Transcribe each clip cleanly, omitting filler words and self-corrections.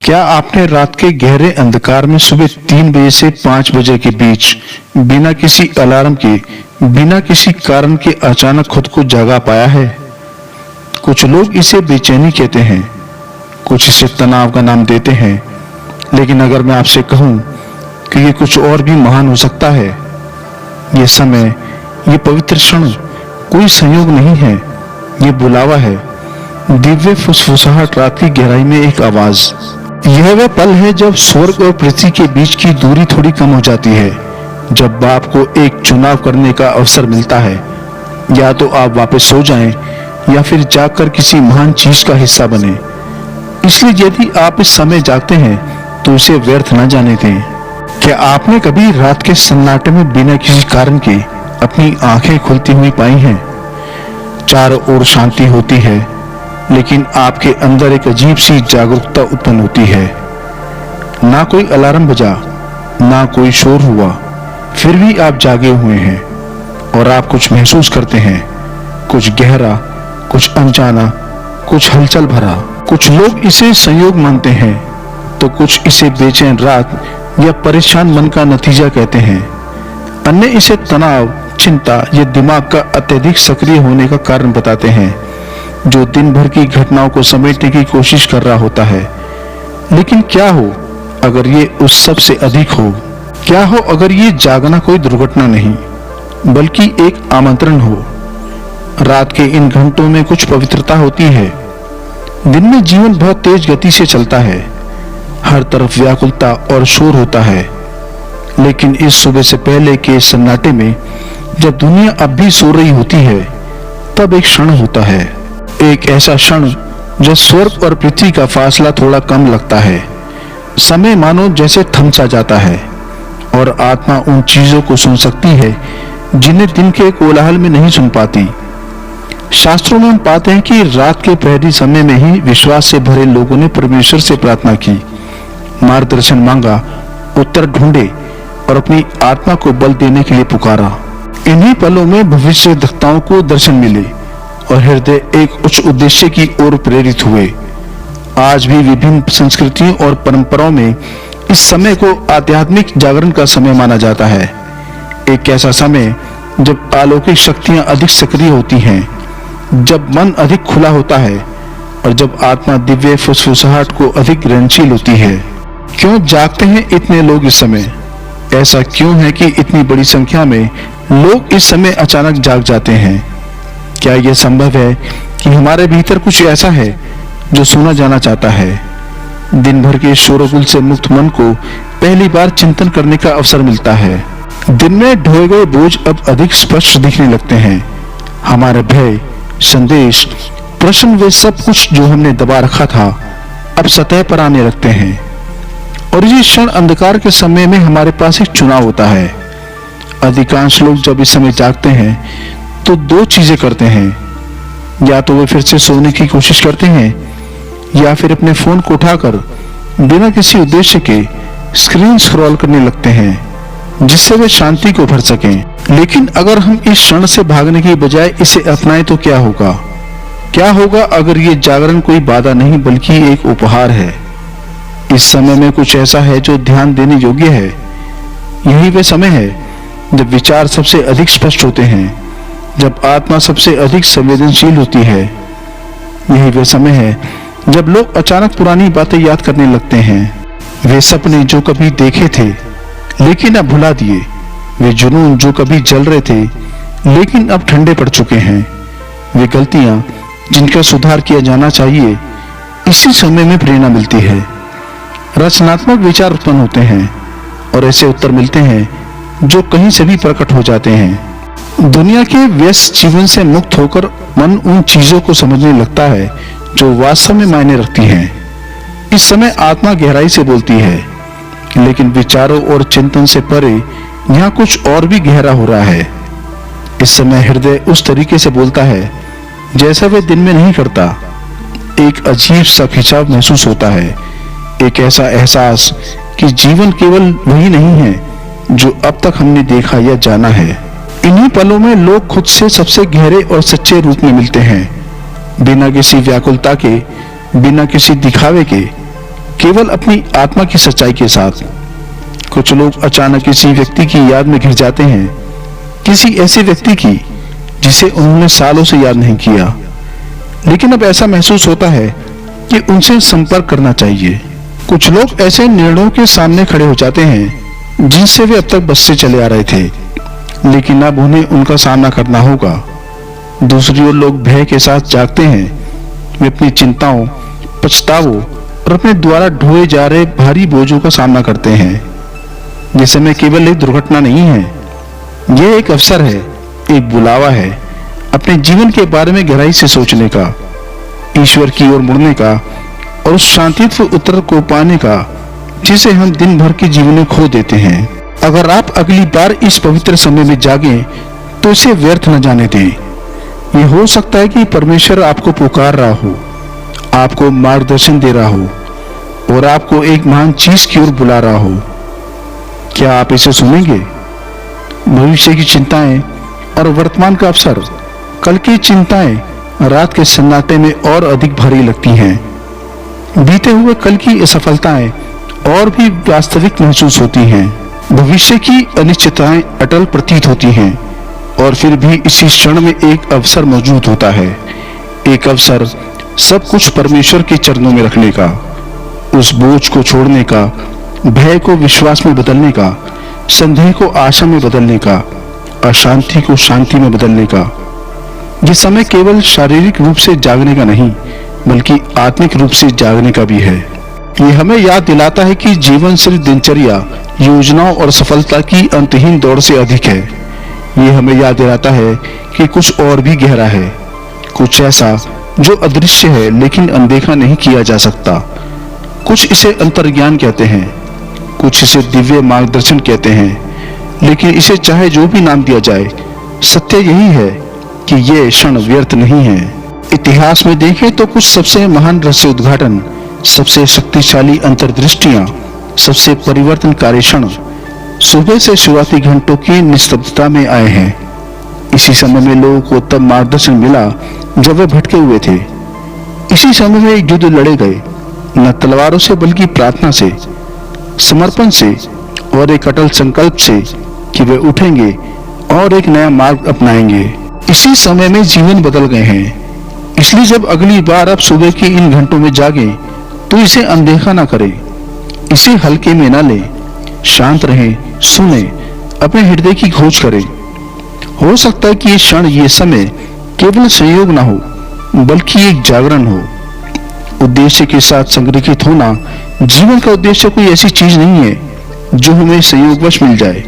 क्या आपने रात के गहरे अंधकार में सुबह 3 बजे से 5 बजे के बीच बिना किसी अलार्म के, बिना किसी कारण के अचानक खुद को जगा पाया है? कुछ लोग इसे बेचैनी कहते हैं, कुछ इसे तनाव का नाम देते हैं, लेकिन अगर मैं आपसे कहूं कि ये कुछ और भी महान हो सकता है। ये समय, ये पवित्र क्षण कोई संयोग नहीं है, ये बुलावा है, दिव्य फुसफुसाहट, रात की गहराई में एक आवाज। यह वह पल है जब स्वर्ग और पृथ्वी के बीच की दूरी थोड़ी कम हो जाती है, जब बाप को एक चुनाव करने का अवसर मिलता है। या तो आप वापस सो जाएं या फिर जागकर किसी महान चीज का हिस्सा बने। इसलिए यदि आप इस समय जागते हैं तो इसे व्यर्थ न जाने दें। क्या आपने कभी रात के सन्नाटे में बिना किसी कारण के अपनी आंखें खुलती हुई पाई हैं? चारों ओर शांति होती है, लेकिन आपके अंदर एक अजीब सी जागरूकता उत्पन्न होती है। ना कोई अलार्म बजा, ना कोई शोर हुआ, फिर भी आप जागे हुए हैं और आप कुछ महसूस करते हैं, कुछ गहरा, कुछ अनजाना, कुछ हलचल भरा। कुछ लोग इसे संयोग मानते हैं तो कुछ इसे बेचैन रात या परेशान मन का नतीजा कहते हैं। अन्य इसे तनाव, चिंता या दिमाग का अत्यधिक सक्रिय होने का कारण बताते हैं, जो दिन भर की घटनाओं को समेटने की कोशिश कर रहा होता है। लेकिन क्या हो अगर ये उस सब से अधिक हो? क्या हो अगर ये जागना कोई दुर्घटना नहीं, बल्कि एक आमंत्रण हो? रात के इन घंटों में कुछ पवित्रता होती है। दिन में जीवन बहुत तेज गति से चलता है, हर तरफ व्याकुलता और शोर होता है। लेकिन इस सुबह से पहले के सन्नाटे में, जब दुनिया अब भी सो रही होती है, तब एक क्षण होता है, एक ऐसा क्षण जब स्वर्ग और पृथ्वी का फासला थोड़ा कम लगता है। समय मानो जैसे थम सा जाता है और आत्मा उन चीजों को सुन सकती है जिन्हें दिन के कोलाहल में नहीं सुन पाती। शास्त्रों में हम पाते हैं कि रात के प्रहरी समय में ही विश्वास से भरे लोगों ने परमेश्वर से प्रार्थना की, मार्गदर्शन मांगा, उत्तर ढूंढे और अपनी आत्मा को बल देने के लिए पुकारा। इन्हीं पलों में भविष्यद्वक्ताओं को दर्शन मिले और हृदय एक उच्च उद्देश्य की ओर प्रेरित हुए। आज भी विभिन्न संस्कृतियों और परंपराओं में इस समय को आध्यात्मिक जागरण का समय माना जाता है। एक ऐसा समय जब अलौकिक शक्तियां अधिक सक्रिय होती हैं, जब मन अधिक खुला होता है और जब आत्मा दिव्य फुसफुसाहट को अधिक ग्रहणशील होती है। क्यों जागते हैं इतने लोग इस समय? ऐसा क्यों है कि इतनी बड़ी संख्या में लोग इस समय अचानक जाग जाते हैं? क्या यह संभव है कि हमारे भीतर कुछ ऐसा है जो सुना जाना चाहता है? दिन भर के शोरगुल से मुक्त मन को पहली बार चिंतन करने का अवसर मिलता है। दिन में ढोए गए बोझ अब अधिक स्पष्ट दिखने लगते हैं। हमारे भय, संदेश, प्रश्न, वे सब कुछ जो हमने दबा रखा था, अब सतह पर आने लगते हैं। और इस क्षण अंधकार के समय में हमारे पास एक चुनाव होता है। अधिकांश लोग जब इस समय जागते हैं तो दो चीजें करते हैं। या तो वे फिर से सोने की कोशिश करते हैं या फिर अपने फोन को उठाकर बिना किसी उद्देश्य के स्क्रीन स्क्रॉल करने लगते हैं, जिससे वे शांति को भर सकें। लेकिन अगर हम इस क्षण से भागने की बजाय इसे अपनाएं तो क्या होगा? क्या होगा अगर ये जागरण कोई बाधा नहीं बल्कि एक उपहार है? इस समय में कुछ ऐसा है जो ध्यान देने योग्य है। यही वह समय है जब विचार सबसे अधिक स्पष्ट होते हैं, जब आत्मा सबसे अधिक संवेदनशील होती है। यही वह समय है जब लोग अचानक पुरानी बातें याद करने लगते हैं। वे सपने जो कभी देखे थे लेकिन अब भुला दिए, वे जुनून जो कभी जल रहे थे लेकिन अब ठंडे पड़ चुके हैं, वे गलतियां जिनका सुधार किया जाना चाहिए, इसी समय में प्रेरणा मिलती है। रचनात्मक विचार उत्पन्न होते हैं और ऐसे उत्तर मिलते हैं जो कहीं से भी प्रकट हो जाते हैं। दुनिया के व्यस्त जीवन से मुक्त होकर मन उन चीजों को समझने लगता है जो वास्तव में मायने रखती हैं। इस समय आत्मा गहराई से बोलती है, लेकिन विचारों और चिंतन से परे यहाँ कुछ और भी गहरा हो रहा है। इस समय हृदय उस तरीके से बोलता है जैसा वे दिन में नहीं करता। एक अजीब सा खिंचाव महसूस होता है, एक ऐसा एहसास कि जीवन केवल वही नहीं है जो अब तक हमने देखा या जाना है। इन्हीं पलों में लोग खुद से सबसे गहरे और सच्चे रूप में मिलते हैं, बिना किसी व्याकुलता के, बिना किसी दिखावे के, केवल अपनी आत्मा की सच्चाई के साथ। कुछ लोग अचानक किसी व्यक्ति की याद में घिर जाते हैं, किसी ऐसे व्यक्ति की जिसे उन्होंने सालों से याद नहीं किया, लेकिन अब ऐसा महसूस होता है कि उनसे संपर्क करना चाहिए। कुछ लोग ऐसे निर्णयों के सामने खड़े हो जाते हैं जिनसे वे अब तक बचते चले आ रहे थे, लेकिन अब उन्हें उनका सामना करना होगा। दूसरी ओर लोग भय के साथ जागते हैं। वे अपनी चिंताओं, पछतावों और अपने द्वारा ढोए जा रहे भारी बोझों का सामना करते हैं। ये समय केवल एक दुर्घटना नहीं है, यह एक अवसर है, एक बुलावा है अपने जीवन के बारे में गहराई से सोचने का, ईश्वर की ओर मुड़ने का और उस शांतिपूर्ण उत्तर को पाने का जिसे हम दिन भर के जीवन में खो देते हैं। अगर आप अगली बार इस पवित्र समय में जागें तो इसे व्यर्थ न जाने दें। यह हो सकता है कि परमेश्वर आपको पुकार रहा हो, आपको मार्गदर्शन दे रहा हो और आपको एक महान चीज की ओर बुला रहा हो। क्या आप इसे सुनेंगे? भविष्य की चिंताएं और वर्तमान का अवसर, कल की चिंताएं रात के सन्नाटे में और अधिक भारी लगती हैं। बीते हुए कल की असफलताएं और भी वास्तविक महसूस होती हैं। भविष्य की अनिश्चितताएं अटल प्रतीत होती हैं और फिर भी इसी क्षण में एक अवसर मौजूद होता है, एक अवसर सब कुछ परमेश्वर के चरणों में रखने का, उस बोझ को छोड़ने का, भय को विश्वास में बदलने का, संदेह को आशा में बदलने का, अशांति को शांति में बदलने का। यह समय केवल शारीरिक रूप से जागने का नहीं, बल्कि आत्मिक रूप से जागने का भी है। यह हमें याद दिलाता है कि जीवन सिर्फ दिनचर्या, योजनाओं और सफलता की अंतहीन दौड़ से अधिक है। यह हमें याद दिलाता है कि कुछ और भी गहरा है, कुछ ऐसा जो अदृश्य है लेकिन अनदेखा नहीं किया जा सकता। कुछ इसे अंतर्ज्ञान कहते हैं, कुछ इसे दिव्य मार्गदर्शन कहते हैं, लेकिन इसे चाहे जो भी नाम दिया जाए, सत्य यही है कि ये क्षण व्यर्थ नहीं है। इतिहास में देखें तो कुछ सबसे महान रहस्य उद्घाटन, सबसे शक्तिशाली अंतर्दृष्टियां, सबसे परिवर्तनकारी क्षण सुबह से शुरुआती घंटों की निस्तब्धता में आए हैं। इसी समय में लोगों को तब मार्गदर्शन मिला जब वे भटके हुए थे। इसी समय में एक युद्ध लड़े गए, न तलवारों से बल्कि प्रार्थना से, समर्पण से और एक अटल संकल्प से कि वे उठेंगे और एक नया मार्ग अपनाएंगे। इसी समय में जीवन बदल गए हैं। इसलिए जब अगली बार आप सुबह के इन घंटों में जागें तो इसे अनदेखा ना करें, इसे हल्के में ना लें। शांत रहें, सुने, अपने हृदय की खोज करें। हो सकता है कि ये क्षण, ये समय केवल संयोग ना हो, बल्कि एक जागरण हो। उद्देश्य के साथ संग्रहित होना, जीवन का उद्देश्य कोई ऐसी चीज नहीं है जो हमें संयोगवश मिल जाए।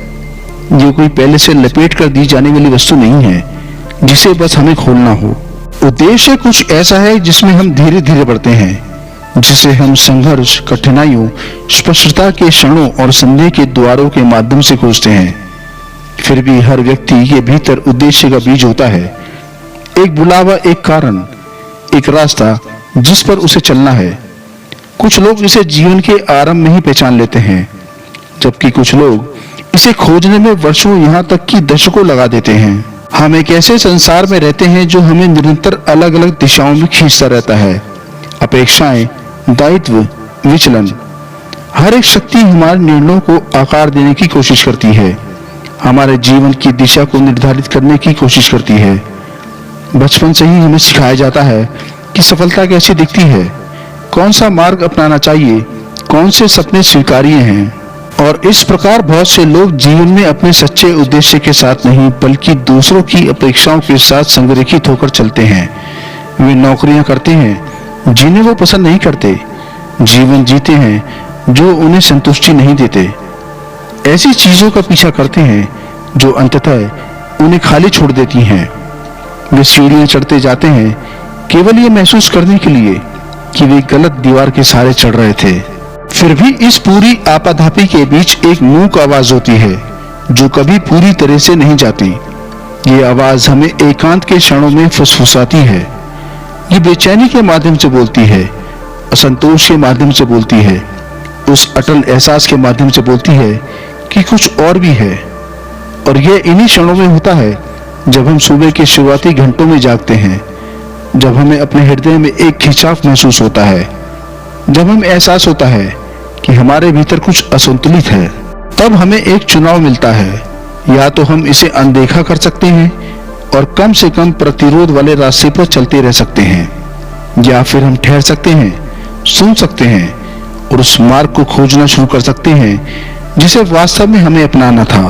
ये कोई पहले से लपेट कर दी जाने वाली वस्तु नहीं है जिसे बस हमें खोलना हो। उद्देश्य कुछ ऐसा है जिसमें हम धीरे धीरे बढ़ते हैं, जिसे हम संघर्ष, कठिनाइयों, स्पष्टता के क्षणों और संदेह के द्वारों के माध्यम से खोजते हैं। फिर भी हर व्यक्ति के भीतर उद्देश्य का बीज होता है, एक बुलावा, एक कारण, एक रास्ता जिस पर उसे चलना है। कुछ लोग इसे जीवन के आरंभ में ही पहचान लेते हैं, जबकि कुछ लोग इसे खोजने में वर्षों, यहाँ तक कि दशकों लगा देते हैं। हम एक ऐसे संसार में रहते हैं जो हमें निरंतर अलग अलग दिशाओं में खींचता रहता है। अपेक्षाएं, दायित्व, विचलन, हर एक शक्ति हमारे निर्णयों को आकार देने की कोशिश करती है, हमारे जीवन की दिशा को निर्धारित करने की कोशिश करती है। बचपन से ही हमें सिखाया जाता है कि सफलता कैसी दिखती है, कौन सा मार्ग अपनाना चाहिए, कौन से सपने स्वीकार्य हैं। और इस प्रकार बहुत से लोग जीवन में अपने सच्चे उद्देश्य के साथ नहीं, बल्कि दूसरों की अपेक्षाओं के साथ संरेखित होकर चलते हैं। वे नौकरियां करते हैं जिन्हें वो पसंद नहीं करते, जीवन जीते हैं जो उन्हें संतुष्टि नहीं देते, ऐसी चीजों का पीछा करते हैं जो अंततः उन्हें खाली छोड़ देती हैं। वे सीढ़ियां चढ़ते जाते हैं केवल ये महसूस करने के लिए कि वे गलत दीवार के सहारे चढ़ रहे थे। फिर भी इस पूरी आपाधापी के बीच एक मूक आवाज होती है जो कभी पूरी तरह से नहीं जाती। ये आवाज हमें एकांत के क्षणों में फुसफुसाती है। ये बेचैनी के माध्यम से बोलती है, असंतोष के माध्यम से बोलती है, उस अटल एहसास के माध्यम से बोलती है कि कुछ और भी है। और यह इन्हीं क्षणों में होता है जब हम सुबह के शुरुआती घंटों में जागते हैं, जब हमें अपने हृदय में एक खिंचाव महसूस होता है, जब हमें एहसास होता है कि हमारे भीतर कुछ असंतुलित है, तब हमें एक चुनाव मिलता है। या तो हम इसे अनदेखा कर सकते हैं और कम से कम प्रतिरोध वाले रास्ते पर चलते रह सकते हैं, या फिर हम ठहर सकते हैं, सुन सकते हैं और उस मार्ग को खोजना शुरू कर सकते हैं जिसे वास्तव में हमें अपनाना था।